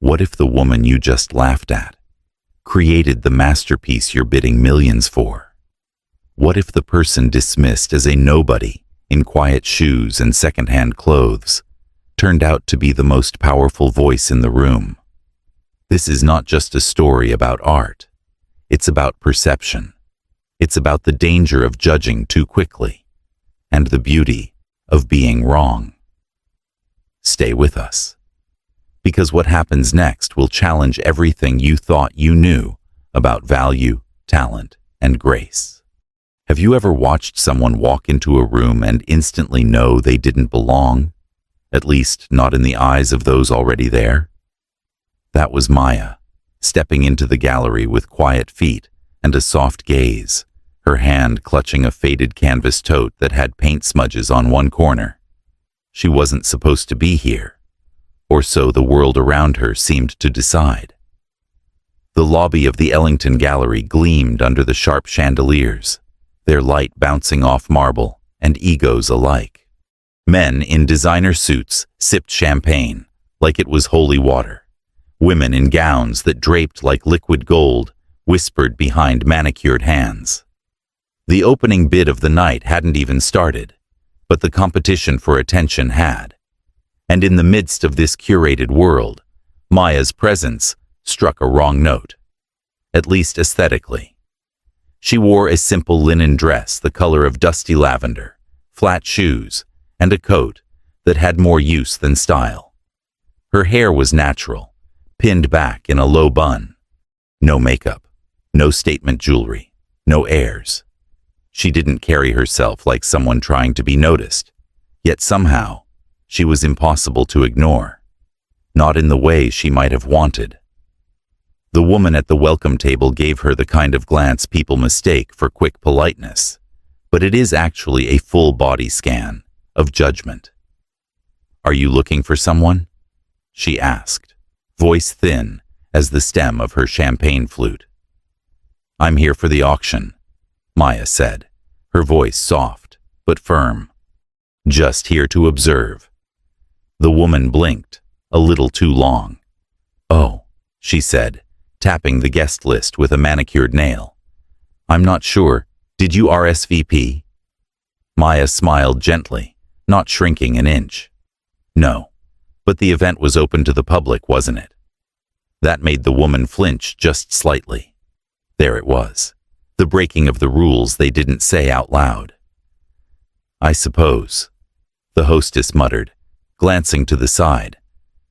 What if the woman you just laughed at created the masterpiece you're bidding millions for? What if the person dismissed as a nobody in quiet shoes and secondhand clothes turned out to be the most powerful voice in the room? This is not just a story about art. It's about perception. It's about the danger of judging too quickly and the beauty of being wrong. Stay with us, because what happens next will challenge everything you thought you knew about value, talent, and grace. Have you ever watched someone walk into a room and instantly know they didn't belong? At least not in the eyes of those already there? That was Maya, stepping into the gallery with quiet feet and a soft gaze, her hand clutching a faded canvas tote that had paint smudges on one corner. She wasn't supposed to be here, or so the world around her seemed to decide. The lobby of the Ellington Gallery gleamed under the sharp chandeliers, their light bouncing off marble and egos alike. Men in designer suits sipped champagne like it was holy water. Women in gowns that draped like liquid gold whispered behind manicured hands. The opening bid of the night hadn't even started, but the competition for attention had. And in the midst of this curated world, Maya's presence struck a wrong note, at least aesthetically. She wore a simple linen dress the color of dusty lavender, flat shoes, and a coat that had more use than style. Her hair was natural, pinned back in a low bun. No makeup, no statement jewelry, no airs. She didn't carry herself like someone trying to be noticed, yet somehow she was impossible to ignore, not in the way she might have wanted. The woman at the welcome table gave her the kind of glance people mistake for quick politeness, but it is actually a full body scan of judgment. "Are you looking for someone?" she asked, voice thin as the stem of her champagne flute. "I'm here for the auction," Maya said, her voice soft but firm. "Just here to observe." The woman blinked, a little too long. "Oh," she said, tapping the guest list with a manicured nail. "I'm not sure. Did you RSVP?" Maya smiled gently, not shrinking an inch. "No, but the event was open to the public, wasn't it?" That made the woman flinch just slightly. There it was, the breaking of the rules they didn't say out loud. "I suppose," the hostess muttered, glancing to the side,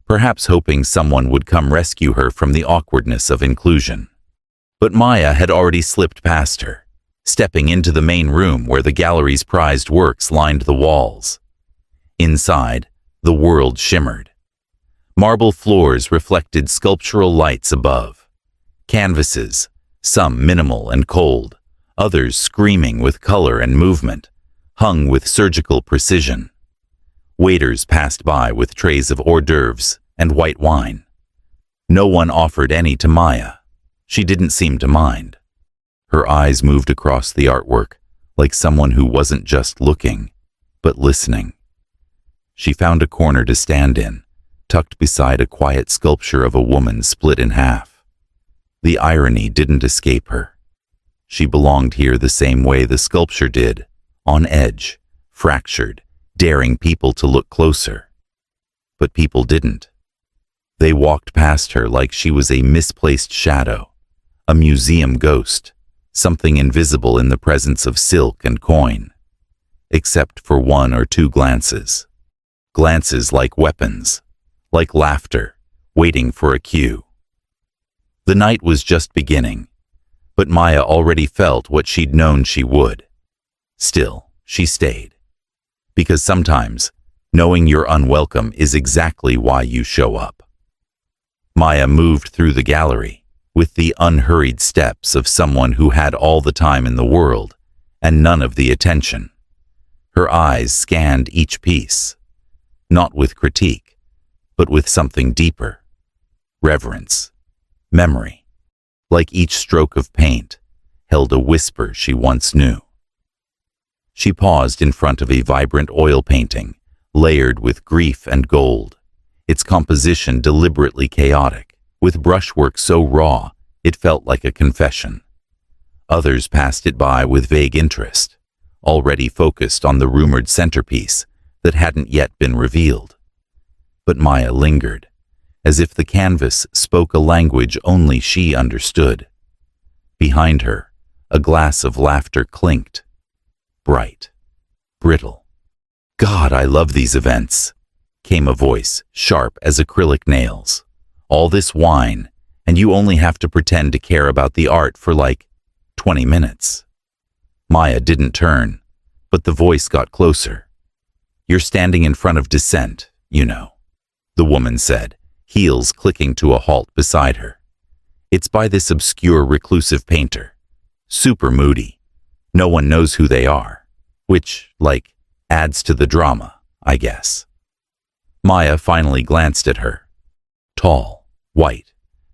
perhaps hoping someone would come rescue her from the awkwardness of inclusion. But Maya had already slipped past her, stepping into the main room where the gallery's prized works lined the walls. Inside, the world shimmered. Marble floors reflected sculptural lights above. Canvases, some minimal and cold, others screaming with color and movement, hung with surgical precision. Waiters passed by with trays of hors d'oeuvres and white wine. No one offered any to Maya. She didn't seem to mind. Her eyes moved across the artwork like someone who wasn't just looking, but listening. She found a corner to stand in, tucked beside a quiet sculpture of a woman split in half. The irony didn't escape her. She belonged here the same way the sculpture did, on edge, fractured, daring people to look closer. But people didn't. They walked past her like she was a misplaced shadow, a museum ghost, something invisible in the presence of silk and coin. Except for one or two glances. Glances like weapons, like laughter, waiting for a cue. The night was just beginning, but Maya already felt what she'd known she would. Still, she stayed. Because sometimes, knowing you're unwelcome is exactly why you show up. Maya moved through the gallery with the unhurried steps of someone who had all the time in the world and none of the attention. Her eyes scanned each piece, not with critique, but with something deeper. Reverence, memory, like each stroke of paint, held a whisper she once knew. She paused in front of a vibrant oil painting, layered with grief and gold, its composition deliberately chaotic, with brushwork so raw it felt like a confession. Others passed it by with vague interest, already focused on the rumored centerpiece that hadn't yet been revealed. But Maya lingered, as if the canvas spoke a language only she understood. Behind her, a glass of laughter clinked. Bright, brittle. "God, I love these events," came a voice, sharp as acrylic nails. "All this wine, and you only have to pretend to care about the art for like 20 minutes. Maya didn't turn, but the voice got closer. "You're standing in front of dissent, you know," the woman said, heels clicking to a halt beside her. "It's by this obscure reclusive painter. Super moody. No one knows who they are, which, like, adds to the drama, I guess." Maya finally glanced at her. Tall, white,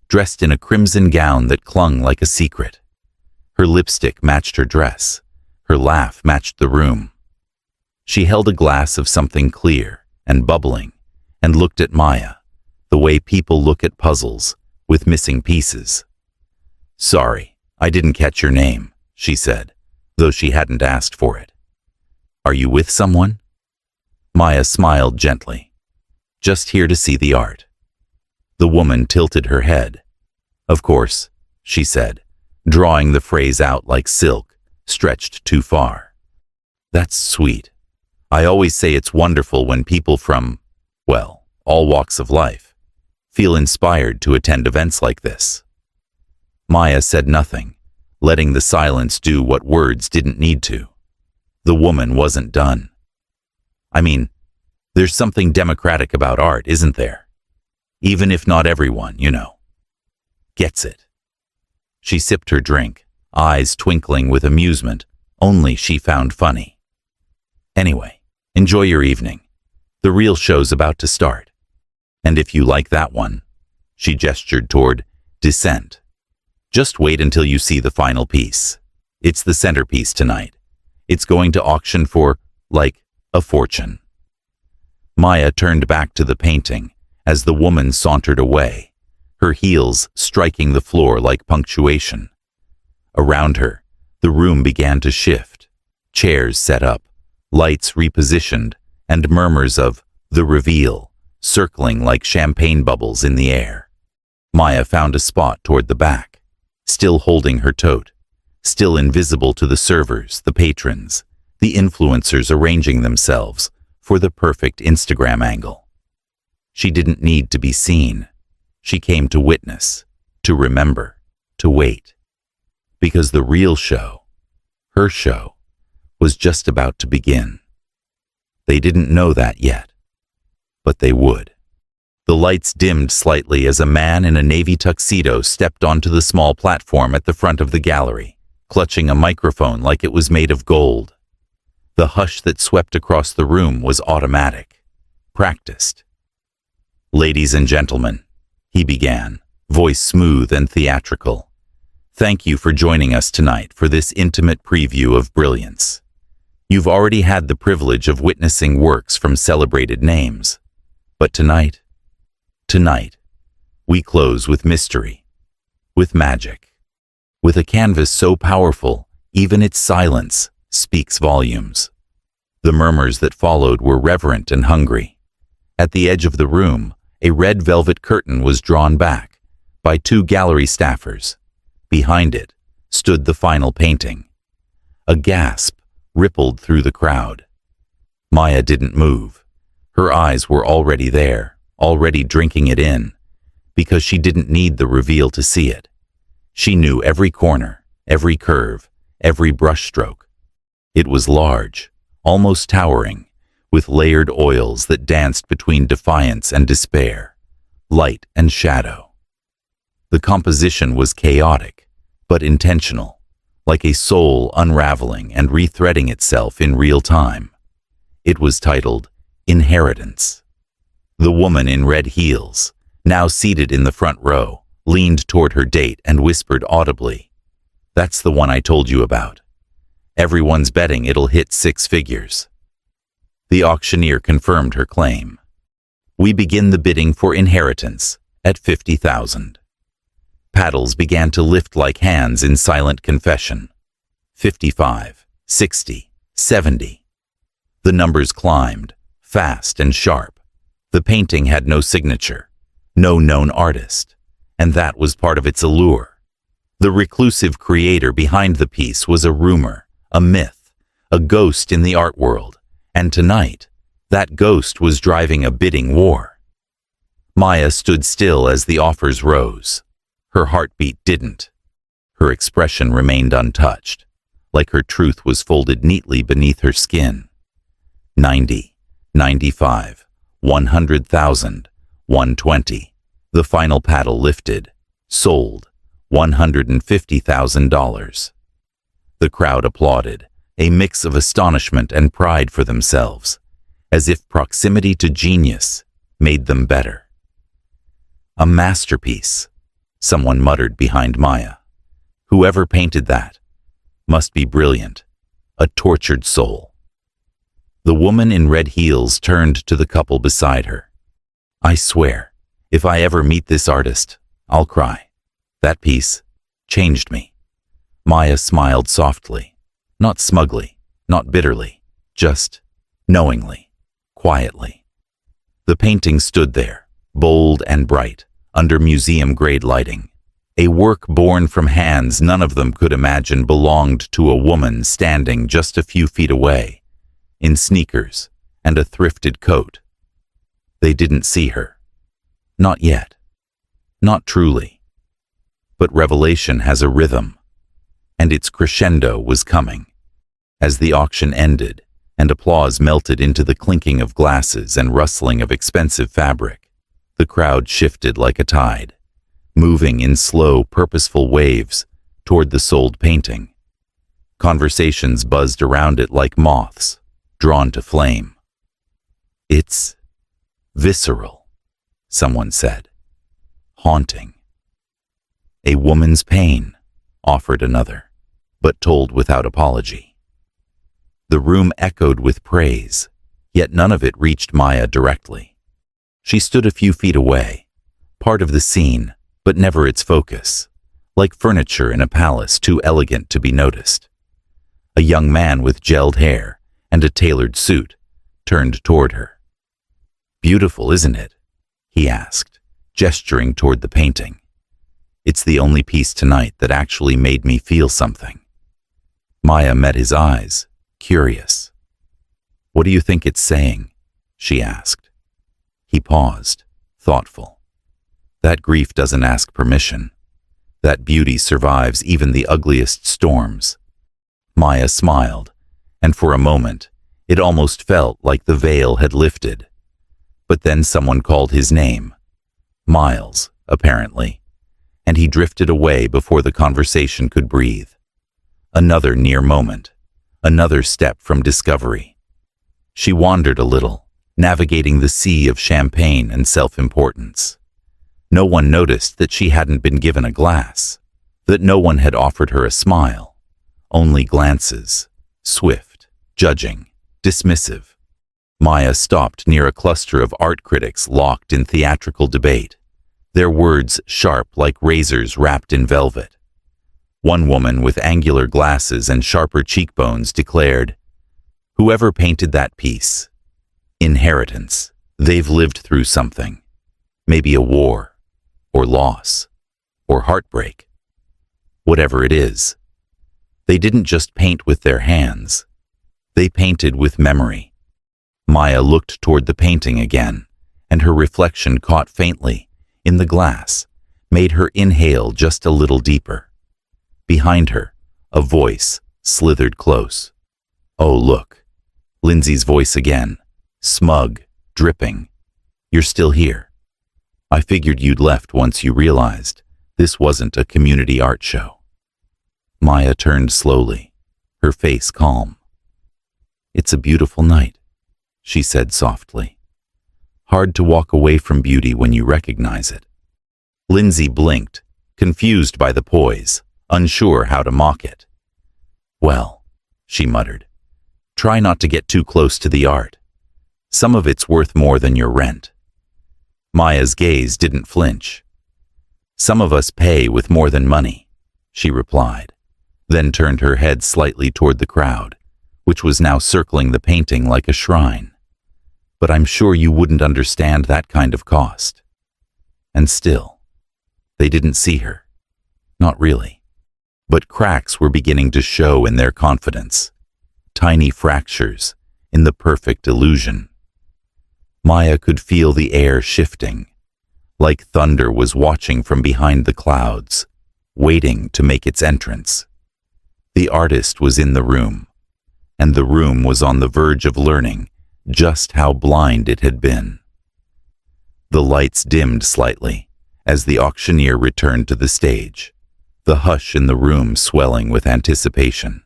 dressed in a crimson gown that clung like a secret. Her lipstick matched her dress. Her laugh matched the room. She held a glass of something clear and bubbling and looked at Maya, the way people look at puzzles with missing pieces. "Sorry, I didn't catch your name," she said, though she hadn't asked for it. "Are you with someone?" Maya smiled gently. "Just here to see the art." The woman tilted her head. "Of course," she said, drawing the phrase out like silk, stretched too far. "That's sweet. I always say it's wonderful when people from, well, all walks of life, feel inspired to attend events like this." Maya said nothing, letting the silence do what words didn't need to. The woman wasn't done. "I mean, there's something democratic about art, isn't there? Even if not everyone, you know, gets it." She sipped her drink, eyes twinkling with amusement only she found funny. "Anyway, enjoy your evening. The real show's about to start. And if you like that one," she gestured toward Descent, "just wait until you see the final piece. It's the centerpiece tonight. It's going to auction for, like, a fortune." Maya turned back to the painting as the woman sauntered away, her heels striking the floor like punctuation. Around her, the room began to shift, chairs set up, lights repositioned, and murmurs of "the reveal" circling like champagne bubbles in the air. Maya found a spot toward the back, still holding her tote, still invisible to the servers, the patrons, the influencers arranging themselves for the perfect Instagram angle. She didn't need to be seen. She came to witness, to remember, to wait. Because the real show, her show, was just about to begin. They didn't know that yet, but they would. The lights dimmed slightly as a man in a navy tuxedo stepped onto the small platform at the front of the gallery, clutching a microphone like it was made of gold. The hush that swept across the room was automatic, practiced. "Ladies and gentlemen," he began, voice smooth and theatrical, "thank you for joining us tonight for this intimate preview of brilliance. You've already had the privilege of witnessing works from celebrated names. But tonight, we close with mystery, with magic, with a canvas so powerful, even its silence speaks volumes." The murmurs that followed were reverent and hungry. At the edge of the room, a red velvet curtain was drawn back by two gallery staffers. Behind it stood the final painting. A gasp rippled through the crowd. Maya didn't move. Her eyes were already there, already drinking it in, because she didn't need the reveal to see it. She knew every corner, every curve, every brushstroke. It was large, almost towering, with layered oils that danced between defiance and despair, light and shadow. The composition was chaotic, but intentional, like a soul unraveling and rethreading itself in real time. It was titled Inheritance. The woman in red heels, now seated in the front row, leaned toward her date and whispered audibly, "That's the one I told you about. Everyone's betting it'll hit 6 figures." The auctioneer confirmed her claim. We begin the bidding for inheritance at 50,000. Paddles began to lift like hands in silent confession. 55, 60, 70. The numbers climbed, fast and sharp. The painting had no signature, no known artist, and that was part of its allure. The reclusive creator behind the piece was a rumor, a myth, a ghost in the art world, and tonight, that ghost was driving a bidding war. Maya stood still as the offers rose. Her heartbeat didn't. Her expression remained untouched, like her truth was folded neatly beneath her skin. 90, 95, 100,000, 120. The final paddle lifted, sold, $150,000. The crowd applauded, a mix of astonishment and pride for themselves, as if proximity to genius made them better. A masterpiece, someone muttered behind Maya. Whoever painted that must be brilliant, a tortured soul. The woman in red heels turned to the couple beside her. I swear, if I ever meet this artist, I'll cry. That piece changed me. Maya smiled softly, not smugly, not bitterly, just knowingly, quietly. The painting stood there, bold and bright, under museum-grade lighting. A work born from hands none of them could imagine belonged to a woman standing just a few feet away, in sneakers and a thrifted coat. They didn't see her. Not yet. Not truly. But revelation has a rhythm, and its crescendo was coming. As the auction ended, and applause melted into the clinking of glasses and rustling of expensive fabric, the crowd shifted like a tide, moving in slow, purposeful waves toward the sold painting. Conversations buzzed around it like moths, drawn to flame. It's visceral, someone said. Haunting. A woman's pain, offered another, but told without apology. The room echoed with praise, yet none of it reached Maya directly. She stood a few feet away, part of the scene, but never its focus, like furniture in a palace too elegant to be noticed. A young man with gelled hair and a tailored suit turned toward her. Beautiful, isn't it? He asked, gesturing toward the painting. It's the only piece tonight that actually made me feel something. Maya met his eyes, curious. What do you think it's saying? She asked. He paused, thoughtful. That grief doesn't ask permission. That beauty survives even the ugliest storms. Maya smiled, and for a moment, it almost felt like the veil had lifted. But then someone called his name. Miles, apparently, and he drifted away before the conversation could breathe. Another near moment, another step from discovery. She wandered a little, navigating the sea of champagne and self-importance. No one noticed that she hadn't been given a glass, that no one had offered her a smile. Only glances, swift, judging, dismissive. Maya stopped near a cluster of art critics locked in theatrical debate, their words sharp like razors wrapped in velvet. One woman with angular glasses and sharper cheekbones declared, "Whoever painted that piece, inheritance, they've lived through something. Maybe a war, or loss, or heartbreak. Whatever it is. They didn't just paint with their hands. They painted with memory." Maya looked toward the painting again, and her reflection caught faintly in the glass, made her inhale just a little deeper. Behind her, a voice slithered close. "Oh, look." Lindsay's voice again, smug, dripping. "You're still here. I figured you'd left once you realized this wasn't a community art show." Maya turned slowly, her face calm. "It's a beautiful night," she said softly. "Hard to walk away from beauty when you recognize it." Lindsay blinked, confused by the poise, unsure how to mock it. "Well," she muttered, "try not to get too close to the art. Some of it's worth more than your rent." Maya's gaze didn't flinch. "Some of us pay with more than money," she replied, then turned her head slightly toward the crowd, which was now circling the painting like a shrine. "But I'm sure you wouldn't understand that kind of cost." And still, they didn't see her. Not really. But cracks were beginning to show in their confidence. Tiny fractures in the perfect illusion. Maya could feel the air shifting, like thunder was watching from behind the clouds, waiting to make its entrance. The artist was in the room, and the room was on the verge of learning just how blind it had been. The lights dimmed slightly as the auctioneer returned to the stage, the hush in the room swelling with anticipation.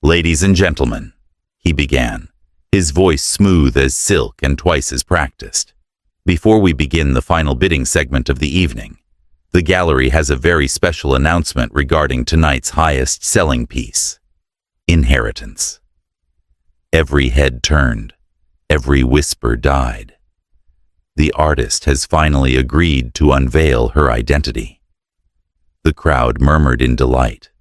"Ladies and gentlemen," he began, his voice smooth as silk and twice as practiced. "Before we begin the final bidding segment of the evening, the gallery has a very special announcement regarding tonight's highest selling piece, Inheritance." Every head turned, every whisper died. The artist has finally agreed to unveil her identity. The crowd murmured in delight,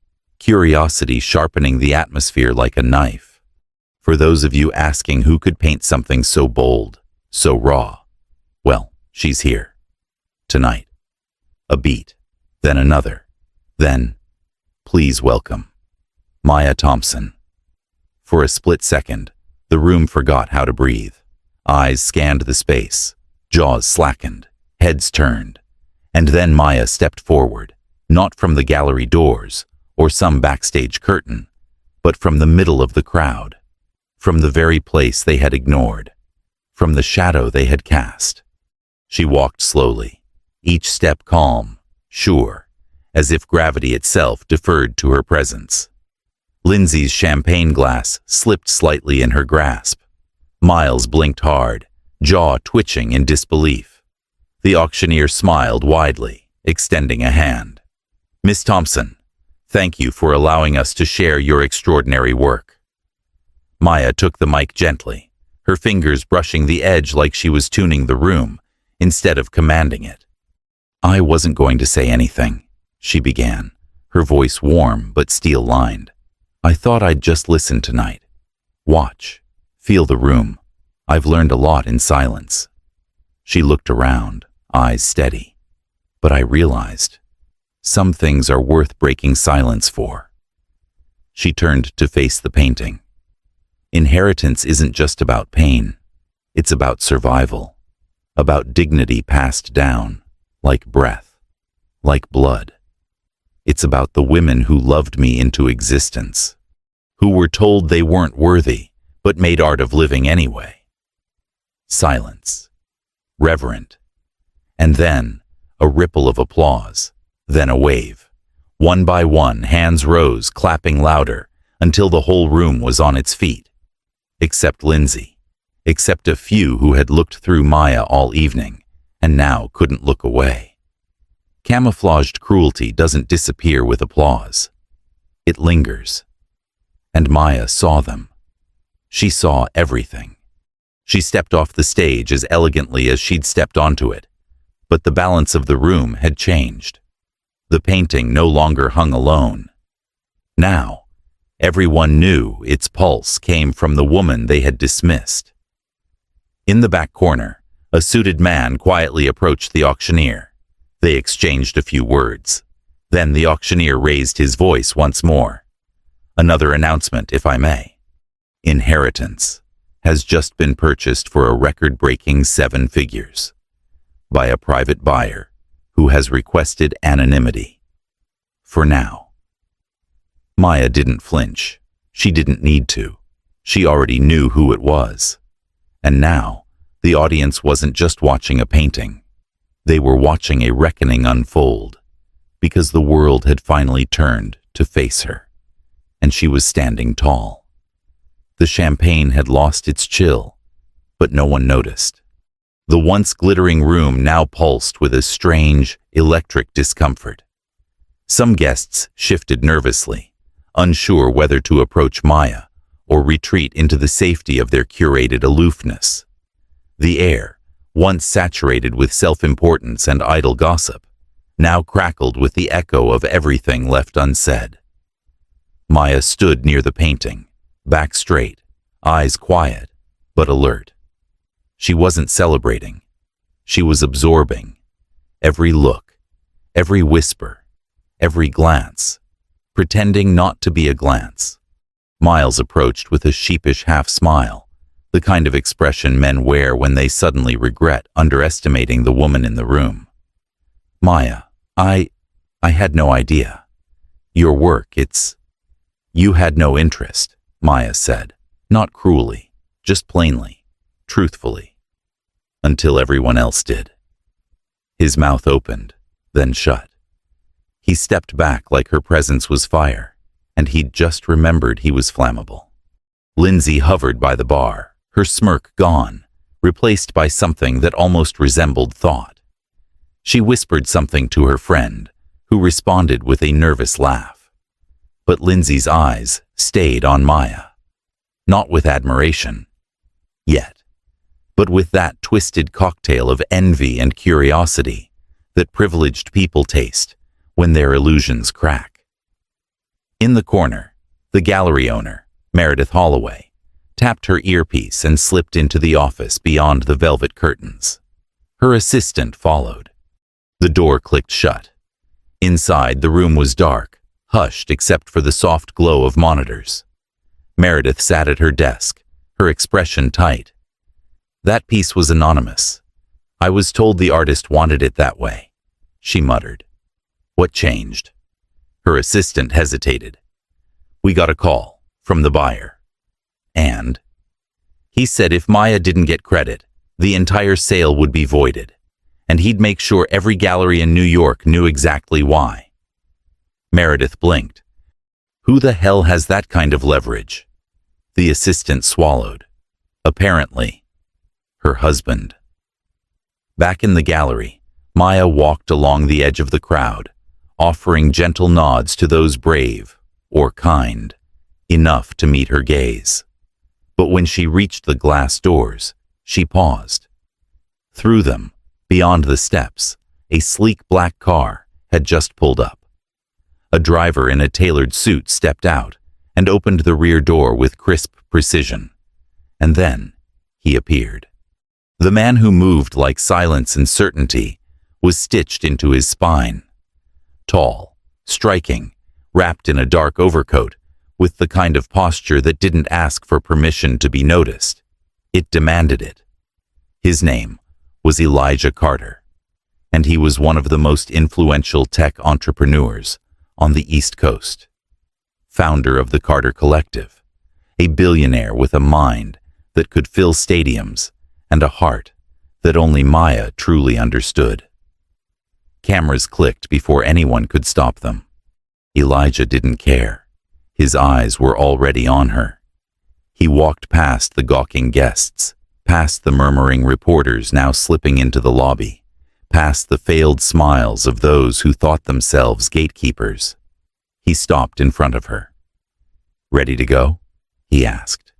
curiosity sharpening the atmosphere like a knife. For those of you asking who could paint something so bold, so raw, well, she's here. Tonight. A beat, then another, then, please welcome, Maya Thompson. For a split second, the room forgot how to breathe. Eyes scanned the space, jaws slackened, heads turned, and then Maya stepped forward, not from the gallery doors or some backstage curtain, but from the middle of the crowd, from the very place they had ignored, from the shadow they had cast. She walked slowly, each step calm, sure, as if gravity itself deferred to her presence. Lindsay's champagne glass slipped slightly in her grasp. Miles blinked hard, jaw twitching in disbelief. The auctioneer smiled widely, extending a hand. "Miss Thompson, thank you for allowing us to share your extraordinary work." Maya took the mic gently, her fingers brushing the edge like she was tuning the room, instead of commanding it. "I wasn't going to say anything," she began, her voice warm but steel-lined. "I thought I'd just listen tonight. Watch, feel the room. I've learned a lot in silence." She looked around, eyes steady. "But I realized, some things are worth breaking silence for." She turned to face the painting. Inheritance isn't just about pain. It's about survival, about dignity passed down, like breath, like blood. It's about the women who loved me into existence, who were told they weren't worthy, but made art of living anyway. Silence. Reverent. And then, a ripple of applause, then a wave. One by one, hands rose, clapping louder, until the whole room was on its feet. Except Lindsay, except a few who had looked through Maya all evening, and now couldn't look away. Camouflaged cruelty doesn't disappear with applause. It lingers. And Maya saw them. She saw everything. She stepped off the stage as elegantly as she'd stepped onto it, but the balance of the room had changed. The painting no longer hung alone. Now, everyone knew its pulse came from the woman they had dismissed. In the back corner, a suited man quietly approached the auctioneer. They exchanged a few words. Then the auctioneer raised his voice once more. "Another announcement, if I may. Inheritance has just been purchased for a record-breaking 7 figures by a private buyer who has requested anonymity. For now." Maya didn't flinch. She didn't need to. She already knew who it was. And now, the audience wasn't just watching a painting. They were watching a reckoning unfold, because the world had finally turned to face her, and she was standing tall. The champagne had lost its chill, but no one noticed. The once glittering room now pulsed with a strange, electric discomfort. Some guests shifted nervously, unsure whether to approach Maya or retreat into the safety of their curated aloofness. The air, once saturated with self-importance and idle gossip, now crackled with the echo of everything left unsaid. Maya stood near the painting, back straight, eyes quiet, but alert. She wasn't celebrating. She was absorbing. Every look, every whisper, every glance, pretending not to be a glance. Miles approached with a sheepish half-smile, the kind of expression men wear when they suddenly regret underestimating the woman in the room. Maya, I had no idea. Your work, You had no interest, Maya said, not cruelly, just plainly, truthfully. Until everyone else did. His mouth opened, then shut. He stepped back like her presence was fire, and he'd just remembered he was flammable. Lindsay hovered by the bar, her smirk gone, replaced by something that almost resembled thought. She whispered something to her friend, who responded with a nervous laugh. But Lindsay's eyes stayed on Maya. Not with admiration, yet, but with that twisted cocktail of envy and curiosity that privileged people taste when their illusions crack. In the corner, the gallery owner, Meredith Holloway, tapped her earpiece and slipped into the office beyond the velvet curtains. Her assistant followed. The door clicked shut. Inside, the room was dark, hushed except for the soft glow of monitors. Meredith sat at her desk, her expression tight. That piece was anonymous. I was told the artist wanted it that way, she muttered. What changed? Her assistant hesitated. We got a call from the buyer. And? He said if Maya didn't get credit, the entire sale would be voided, and he'd make sure every gallery in New York knew exactly why. Meredith blinked. Who the hell has that kind of leverage? The assistant swallowed. Apparently, her husband. Back in the gallery, Maya walked along the edge of the crowd, offering gentle nods to those brave, or kind, enough to meet her gaze. But when she reached the glass doors, she paused. Through them, beyond the steps, a sleek black car had just pulled up. A driver in a tailored suit stepped out and opened the rear door with crisp precision. And then he appeared. The man who moved like silence and certainty was stitched into his spine. Tall, striking, wrapped in a dark overcoat, with the kind of posture that didn't ask for permission to be noticed. It demanded it. His name was Elijah Carter, and he was one of the most influential tech entrepreneurs on the East Coast. Founder of the Carter Collective, a billionaire with a mind that could fill stadiums and a heart that only Maya truly understood. Cameras clicked before anyone could stop them. Elijah didn't care. His eyes were already on her. He walked past the gawking guests, past the murmuring reporters now slipping into the lobby, past the failed smiles of those who thought themselves gatekeepers. He stopped in front of her. Ready to go? He asked.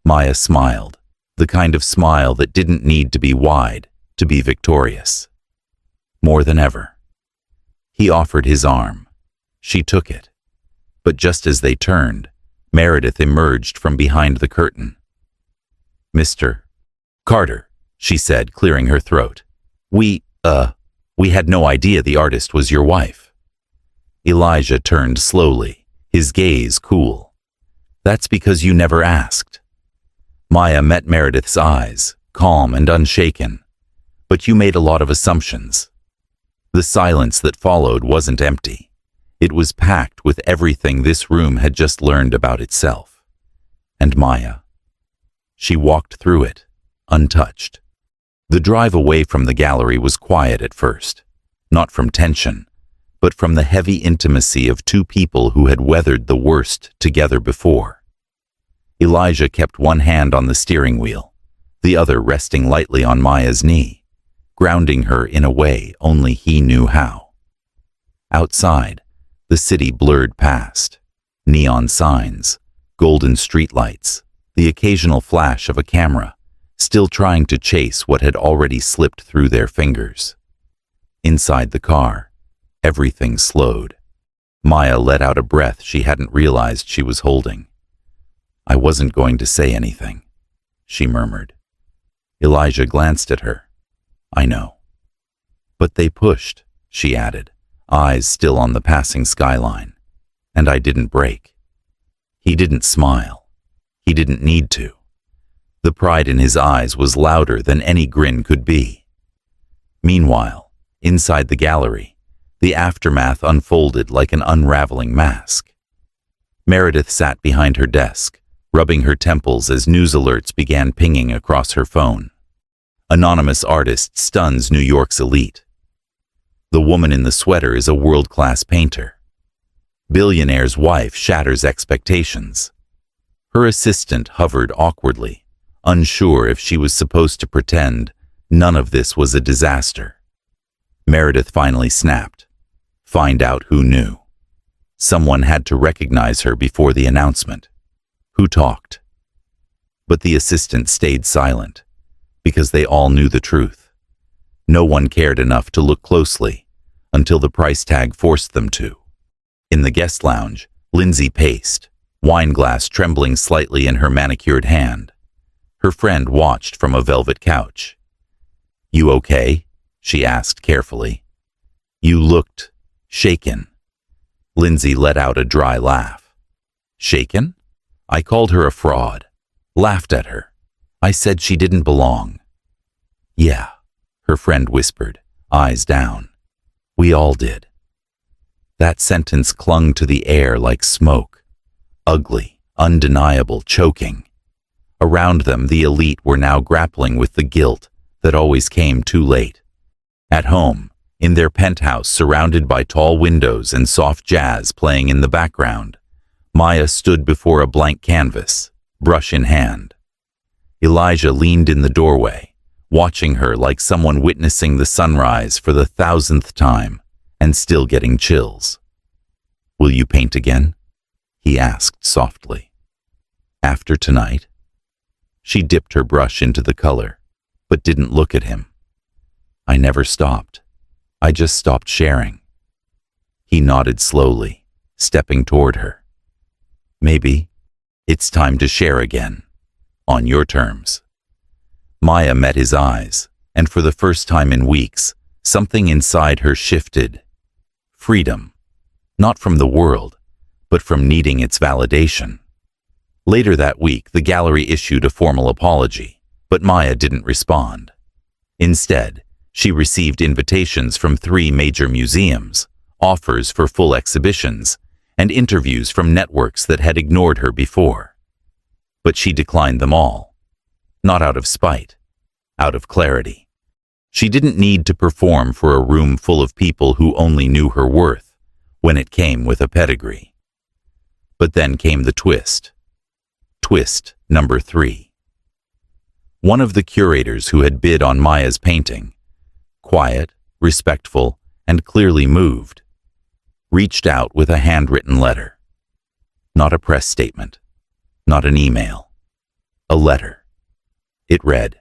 Maya smiled, the kind of smile that didn't need to be wide to be victorious. More than ever. He offered his arm. She took it. But just as they turned, Meredith emerged from behind the curtain. Mr. Carter, she said, clearing her throat. We had no idea the artist was your wife. Elijah turned slowly, his gaze cool. That's because you never asked. Maya met Meredith's eyes, calm and unshaken. But you made a lot of assumptions. The silence that followed wasn't empty. It was packed with everything this room had just learned about itself. And Maya. She walked through it, untouched. The drive away from the gallery was quiet at first, not from tension, but from the heavy intimacy of two people who had weathered the worst together before. Elijah kept one hand on the steering wheel, the other resting lightly on Maya's knee, grounding her in a way only he knew how. Outside, the city blurred past. Neon signs, golden streetlights, the occasional flash of a camera, still trying to chase what had already slipped through their fingers. Inside the car, everything slowed. Maya let out a breath she hadn't realized she was holding. "I wasn't going to say anything," she murmured. Elijah glanced at her. "I know." "But they pushed," she added, eyes still on the passing skyline. "And I didn't break." He didn't smile. He didn't need to. The pride in his eyes was louder than any grin could be. Meanwhile, inside the gallery, the aftermath unfolded like an unraveling mask. Meredith sat behind her desk, rubbing her temples as news alerts began pinging across her phone. Anonymous artist stuns New York's elite. The woman in the sweater is a world-class painter. Billionaire's wife shatters expectations. Her assistant hovered awkwardly, unsure if she was supposed to pretend none of this was a disaster. Meredith finally snapped. Find out who knew. Someone had to recognize her before the announcement. Who talked? But the assistant stayed silent, because they all knew the truth. No one cared enough to look closely, until the price tag forced them to. In the guest lounge, Lindsay paced, wine glass trembling slightly in her manicured hand. Her friend watched from a velvet couch. "You okay?" she asked carefully. "You looked shaken." Lindsay let out a dry laugh. "Shaken? I called her a fraud, laughed at her. I said she didn't belong." "Yeah," her friend whispered, eyes down. "We all did." That sentence clung to the air like smoke. Ugly, undeniable, choking. Around them, the elite were now grappling with the guilt that always came too late. At home, in their penthouse surrounded by tall windows and soft jazz playing in the background, Maya stood before a blank canvas, brush in hand. Elijah leaned in the doorway, watching her like someone witnessing the sunrise for the 1,000th time and still getting chills. "Will you paint again?" he asked softly. "After tonight?" She dipped her brush into the color, but didn't look at him. "I never stopped. I just stopped sharing." He nodded slowly, stepping toward her. "Maybe it's time to share again, on your terms." Maya met his eyes, and for the first time in weeks, something inside her shifted. Freedom, not from the world, but from needing its validation. Later that week, the gallery issued a formal apology, but Maya didn't respond. Instead, she received invitations from 3 major museums, offers for full exhibitions, and interviews from networks that had ignored her before. But she declined them all. Not out of spite, out of clarity. She didn't need to perform for a room full of people who only knew her worth when it came with a pedigree. But then came the twist. Twist number 3. One of the curators who had bid on Maya's painting, quiet, respectful, and clearly moved, reached out with a handwritten letter. Not a press statement, not an email, a letter. It read,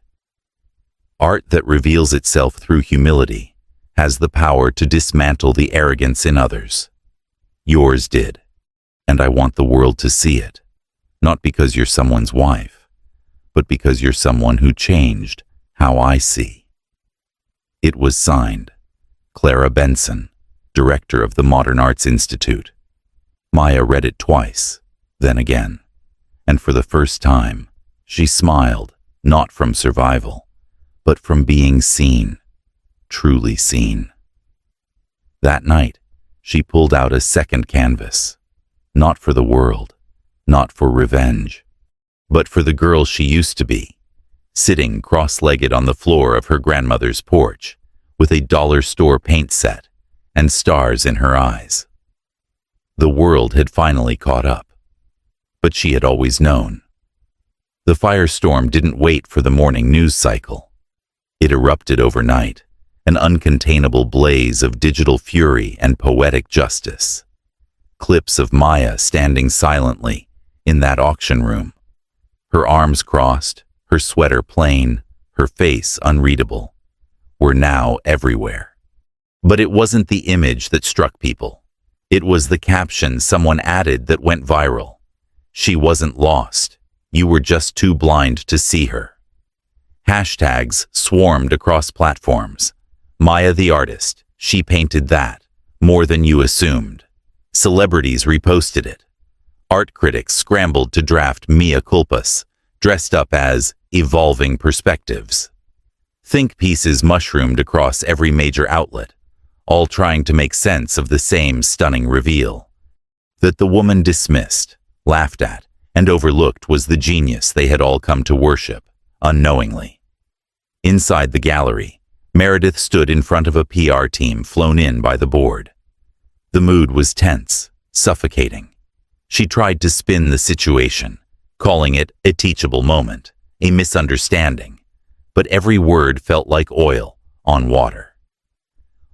"Art that reveals itself through humility has the power to dismantle the arrogance in others. Yours did, and I want the world to see it, not because you're someone's wife, but because you're someone who changed how I see." It was signed, Clara Benson, director of the Modern Arts Institute. Maya read it twice, then again, and for the first time, she smiled, not from survival, but from being seen, truly seen. That night, she pulled out a second canvas, not for the world, not for revenge, but for the girl she used to be, sitting cross-legged on the floor of her grandmother's porch, with a dollar store paint set and stars in her eyes. The world had finally caught up, but she had always known. The firestorm didn't wait for the morning news cycle. It erupted overnight, an uncontainable blaze of digital fury and poetic justice. Clips of Maya standing silently in that auction room, her arms crossed, her sweater plain, her face unreadable, were now everywhere. But it wasn't the image that struck people. It was the caption someone added that went viral. She wasn't lost. You were just too blind to see her. Hashtags swarmed across platforms. Maya the artist, she painted that, more than you assumed. Celebrities reposted it. Art critics scrambled to draft mea culpas, dressed up as evolving perspectives. Think pieces mushroomed across every major outlet, all trying to make sense of the same stunning reveal. That the woman dismissed, laughed at, and overlooked was the genius they had all come to worship, unknowingly. Inside the gallery, Meredith stood in front of a PR team flown in by the board. The mood was tense, suffocating. She tried to spin the situation, calling it a teachable moment, a misunderstanding, but every word felt like oil on water.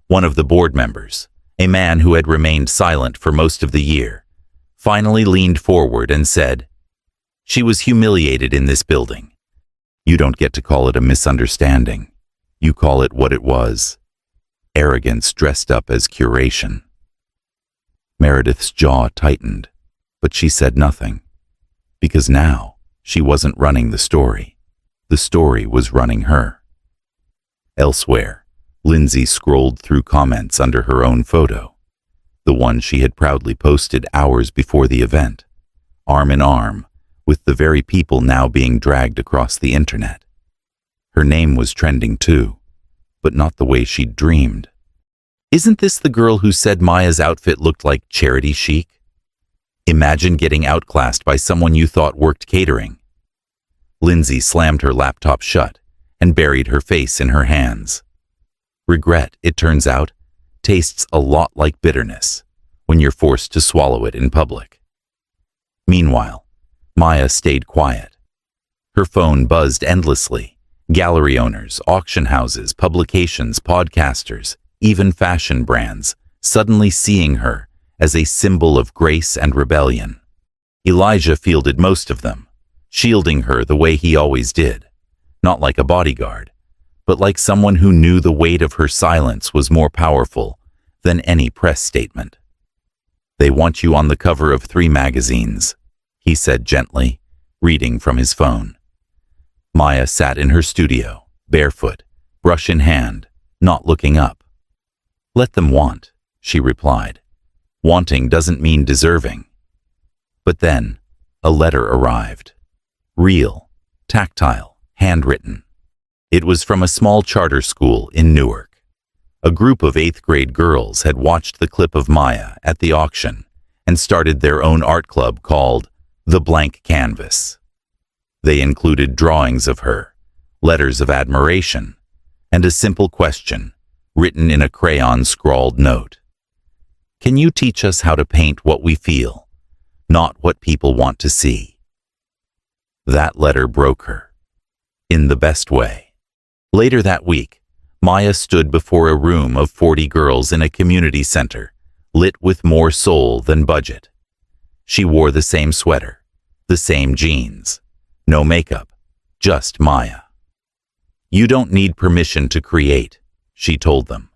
One of the board members, a man who had remained silent for most of the year, finally leaned forward and said, "She was humiliated in this building. You don't get to call it a misunderstanding. You call it what it was. Arrogance dressed up as curation." Meredith's jaw tightened, but she said nothing, because now she wasn't running the story. The story was running her. Elsewhere, Lindsay scrolled through comments under her own photo, the one she had proudly posted hours before the event, arm in arm with the very people now being dragged across the internet. Her name was trending too, but not the way she'd dreamed. Isn't this the girl who said Maya's outfit looked like charity chic? Imagine getting outclassed by someone you thought worked catering. Lindsay slammed her laptop shut and buried her face in her hands. Regret, it turns out, tastes a lot like bitterness when you're forced to swallow it in public. Meanwhile, Maya stayed quiet. Her phone buzzed endlessly. Gallery owners, auction houses, publications, podcasters, even fashion brands, suddenly seeing her as a symbol of grace and rebellion. Elijah fielded most of them, shielding her the way he always did, not like a bodyguard, but like someone who knew the weight of her silence was more powerful than any press statement. "They want you on the cover of 3 magazines," he said gently, reading from his phone. Maya sat in her studio, barefoot, brush in hand, not looking up. "Let them want," she replied. "Wanting doesn't mean deserving." But then, a letter arrived. Real, tactile, handwritten. It was from a small charter school in Newark. A group of 8th grade girls had watched the clip of Maya at the auction and started their own art club called The Blank Canvas. They included drawings of her, letters of admiration, and a simple question written in a crayon-scrawled note. "Can you teach us how to paint what we feel, not what people want to see?" That letter broke her, in the best way. Later that week, Maya stood before a room of 40 girls in a community center, lit with more soul than budget. She wore the same sweater, the same jeans, no makeup, just Maya. "You don't need permission to create," she told them.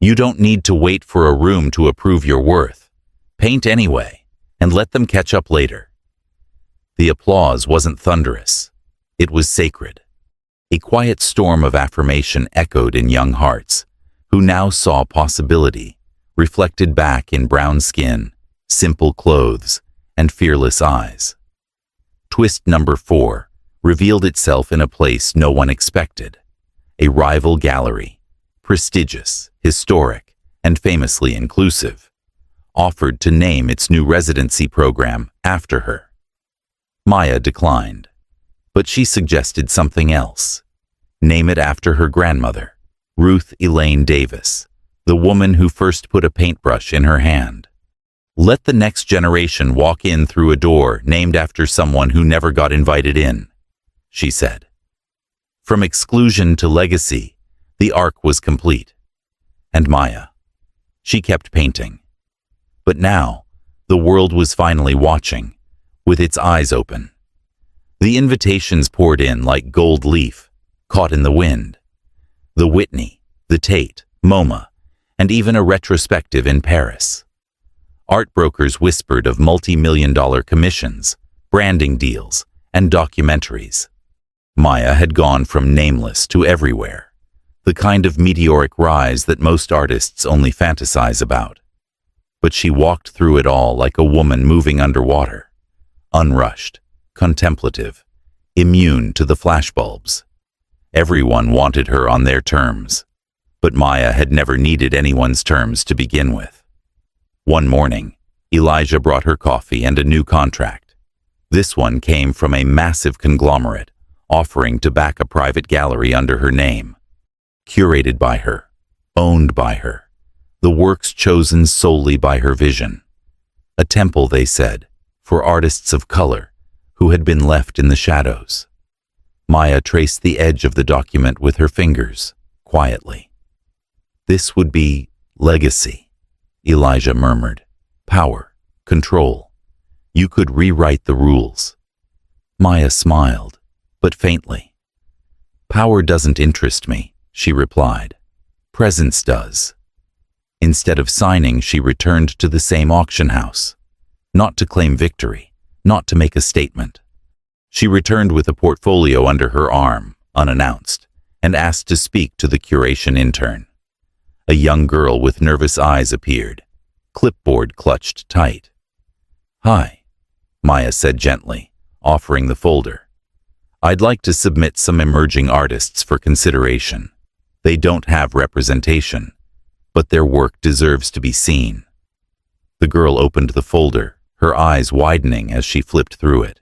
"You don't need to wait for a room to approve your worth. Paint anyway, and let them catch up later." The applause wasn't thunderous. It was sacred. A quiet storm of affirmation echoed in young hearts, who now saw possibility, reflected back in brown skin, simple clothes, and fearless eyes. Twist number 4 revealed itself in a place no one expected. A rival gallery, prestigious, historic, and famously inclusive, offered to name its new residency program after her. Maya declined, but she suggested something else. Name it after her grandmother, Ruth Elaine Davis, the woman who first put a paintbrush in her hand. "Let the next generation walk in through a door named after someone who never got invited in," she said. From exclusion to legacy, the arc was complete. And Maya, she kept painting. But now, the world was finally watching, with its eyes open. The invitations poured in like gold leaf, caught in the wind. The Whitney, the Tate, MoMA, and even a retrospective in Paris. Art brokers whispered of multi-million-dollar commissions, branding deals, and documentaries. Maya had gone from nameless to everywhere, the kind of meteoric rise that most artists only fantasize about. But she walked through it all like a woman moving underwater, unrushed, contemplative, immune to the flashbulbs. Everyone wanted her on their terms, but Maya had never needed anyone's terms to begin with. One morning, Elijah brought her coffee and a new contract. This one came from a massive conglomerate, offering to back a private gallery under her name. Curated by her, owned by her, the works chosen solely by her vision. A temple, they said, for artists of color who had been left in the shadows. Maya traced the edge of the document with her fingers, quietly. This would be legacy, Elijah murmured. Power, control. You could rewrite the rules. Maya smiled, but faintly. Power doesn't interest me, she replied. Presence does. Instead of signing, she returned to the same auction house. Not to claim victory, not to make a statement. She returned with a portfolio under her arm, unannounced, and asked to speak to the curation intern. A young girl with nervous eyes appeared, clipboard clutched tight. Hi, Maya said gently, offering the folder. I'd like to submit some emerging artists for consideration. They don't have representation, but their work deserves to be seen. The girl opened the folder, her eyes widening as she flipped through it.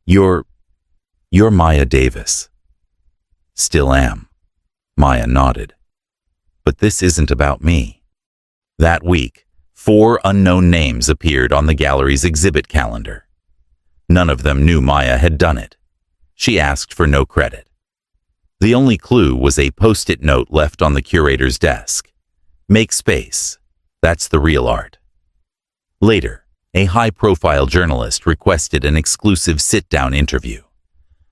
You're Maya Davis. Still am. Maya nodded. But this isn't about me. That week, 4 unknown names appeared on the gallery's exhibit calendar. None of them knew Maya had done it. She asked for no credit. The only clue was a post-it note left on the curator's desk. Make space. That's the real art. Later, a high-profile journalist requested an exclusive sit-down interview.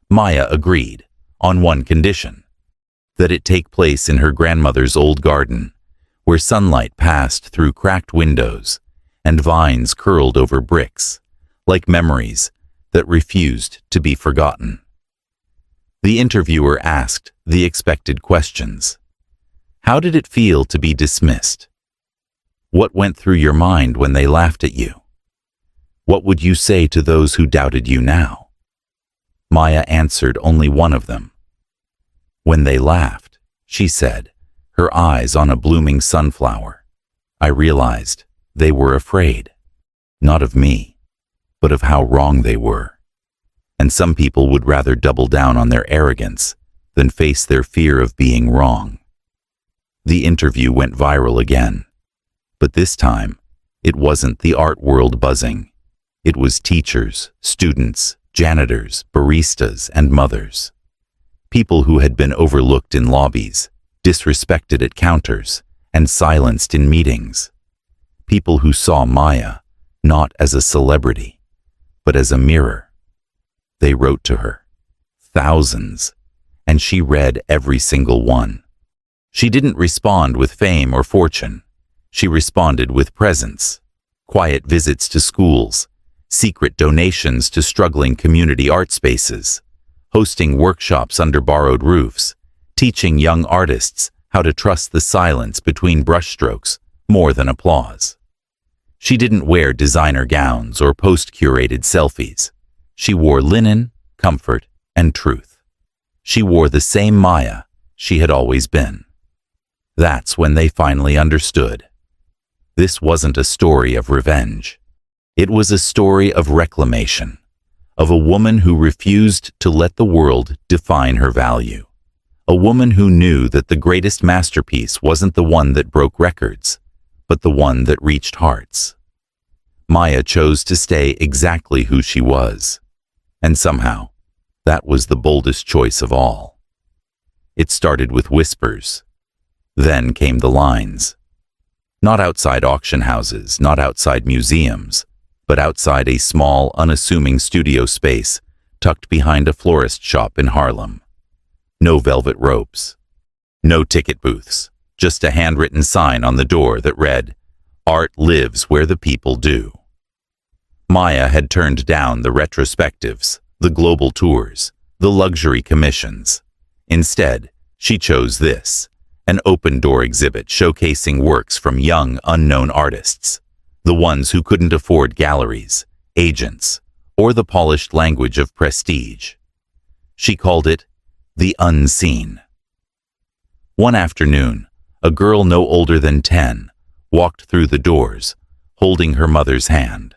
Maya agreed, on one condition: that it take place in her grandmother's old garden, where sunlight passed through cracked windows and vines curled over bricks, like memories that refused to be forgotten. The interviewer asked the expected questions. How did it feel to be dismissed? What went through your mind when they laughed at you? What would you say to those who doubted you now? Maya answered only one of them. When they laughed, she said, her eyes on a blooming sunflower, I realized they were afraid, not of me, but of how wrong they were. And some people would rather double down on their arrogance than face their fear of being wrong. The interview went viral again, but this time, it wasn't the art world buzzing. It was teachers, students, janitors, baristas, and mothers. People who had been overlooked in lobbies, disrespected at counters, and silenced in meetings. People who saw Maya not as a celebrity, but as a mirror. They wrote to her, thousands, and she read every single one. She didn't respond with fame or fortune. She responded with presence, quiet visits to schools, secret donations to struggling community art spaces, hosting workshops under borrowed roofs, teaching young artists how to trust the silence between brushstrokes more than applause. She didn't wear designer gowns or post-curated selfies. She wore linen, comfort, and truth. She wore the same Maya she had always been. That's when they finally understood. This wasn't a story of revenge. It was a story of reclamation, of a woman who refused to let the world define her value. A woman who knew that the greatest masterpiece wasn't the one that broke records, but the one that reached hearts. Maya chose to stay exactly who she was, and somehow, that was the boldest choice of all. It started with whispers. Then came the lines. Not outside auction houses, not outside museums, but outside a small, unassuming studio space tucked behind a florist shop in Harlem. No velvet ropes. No ticket booths. Just a handwritten sign on the door that read, "Art lives where the people do." Maya had turned down the retrospectives, the global tours, the luxury commissions. Instead, she chose this, an open-door exhibit showcasing works from young, unknown artists, the ones who couldn't afford galleries, agents, or the polished language of prestige. She called it the unseen. One afternoon, a girl no older than 10 walked through the doors, holding her mother's hand.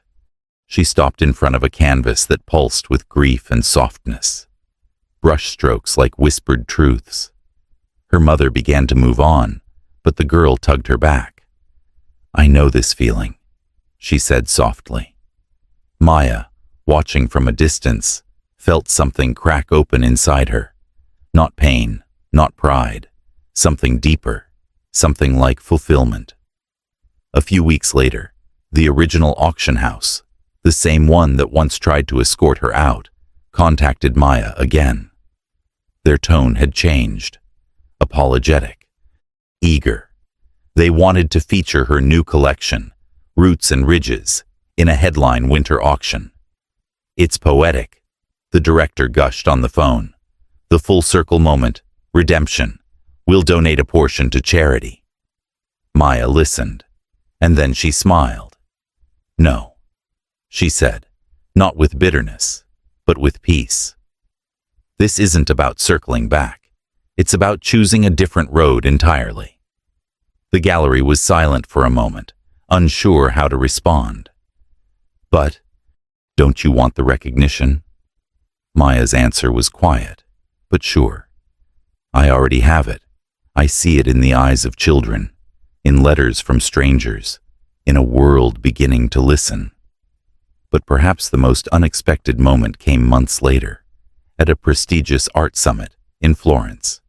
She stopped in front of a canvas that pulsed with grief and softness, brushstrokes like whispered truths. Her mother began to move on, but the girl tugged her back. "I know this feeling," she said softly. Maya, watching from a distance, felt something crack open inside her. Not pain, not pride, something deeper, something like fulfillment. A few weeks later, the original auction house, the same one that once tried to escort her out, contacted Maya again. Their tone had changed. Apologetic. Eager. They wanted to feature her new collection, Roots and Ridges, in a headline winter auction. "It's poetic," the director gushed on the phone. "The full circle moment, redemption. We'll donate a portion to charity." Maya listened, and then she smiled. "No," she said, not with bitterness, but with peace. "This isn't about circling back. It's about choosing a different road entirely." The gallery was silent for a moment, unsure how to respond. "But, don't you want the recognition?" Maya's answer was quiet, but sure. "I already have it. I see it in the eyes of children, in letters from strangers, in a world beginning to listen." But perhaps the most unexpected moment came months later, at a prestigious art summit in Florence.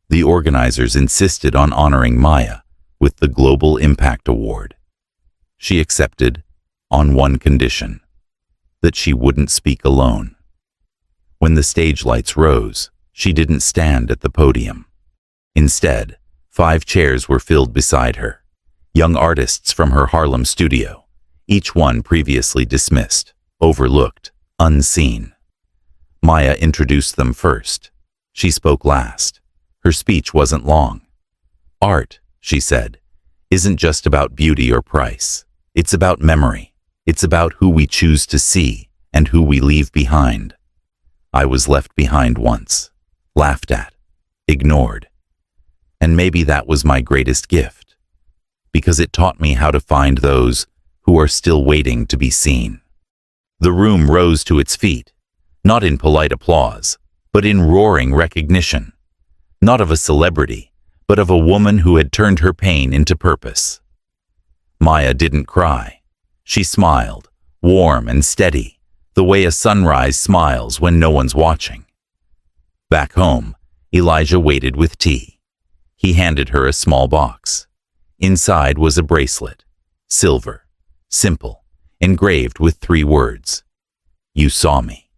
The organizers insisted on honoring Maya with the Global Impact Award. She accepted, on one condition, that she wouldn't speak alone. When the stage lights rose, she didn't stand at the podium. Instead, 5 chairs were filled beside her, young artists from her Harlem studio, each one previously dismissed, overlooked, unseen. Maya introduced them first. She spoke last. Her speech wasn't long. "Art," she said, "isn't just about beauty or price. It's about memory. It's about who we choose to see and who we leave behind. I was left behind once, laughed at, ignored. And maybe that was my greatest gift, because it taught me how to find those who are still waiting to be seen." The room rose to its feet, not in polite applause, but in roaring recognition. Not of a celebrity, but of a woman who had turned her pain into purpose. Maya didn't cry. She smiled, warm and steady, the way a sunrise smiles when no one's watching. Back home, Elijah waited with tea. He handed her a small box. Inside was a bracelet, silver, simple, engraved with 3 words. "You saw me."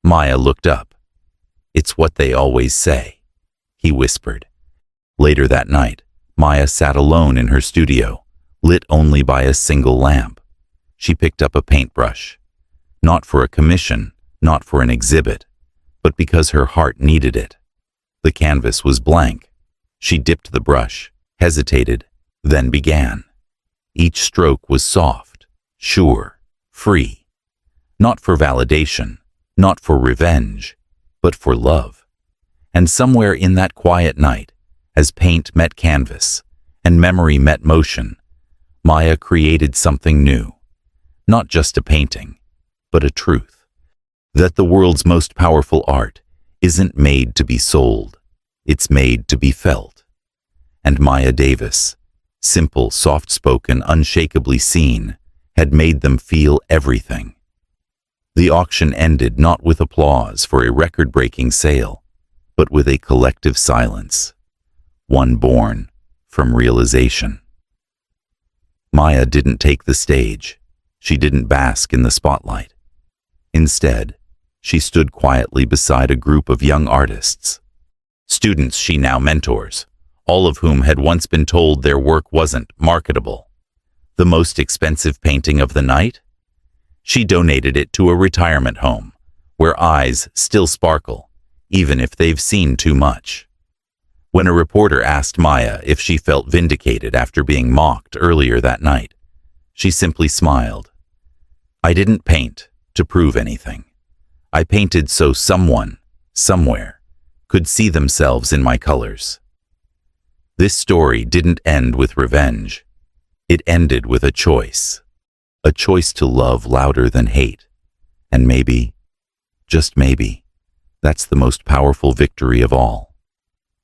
Maya looked up. "It's what they always say," he whispered. Later that night, Maya sat alone in her studio, lit only by a single lamp. She picked up a paintbrush, not for a commission, not for an exhibit, but because her heart needed it. The canvas was blank. She dipped the brush, hesitated, then began. Each stroke was soft, sure, free. Not for validation, not for revenge, but for love. And somewhere in that quiet night, as paint met canvas and memory met motion, Maya created something new. Not just a painting, but a truth. That the world's most powerful art isn't made to be sold. It's made to be felt. And Maya Davis, simple, soft-spoken, unshakably seen, had made them feel everything. The auction ended not with applause for a record-breaking sale, but with a collective silence, one born from realization. Maya didn't take the stage. She didn't bask in the spotlight. Instead, she stood quietly beside a group of young artists. Students she now mentors, all of whom had once been told their work wasn't marketable. The most expensive painting of the night? She donated it to a retirement home, where eyes still sparkle, even if they've seen too much. When a reporter asked Maya if she felt vindicated after being mocked earlier that night, she simply smiled. "I didn't paint to prove anything. I painted so someone, somewhere, could see themselves in my colors." This story didn't end with revenge. It ended with a choice. A choice to love louder than hate. And maybe, just maybe, that's the most powerful victory of all.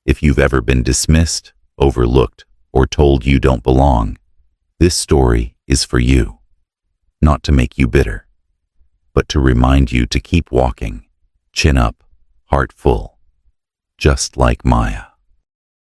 If you've ever been dismissed, overlooked, or told you don't belong, this story is for you. Not to make you bitter, but to remind you to keep walking, chin up, heart full, just like Maya.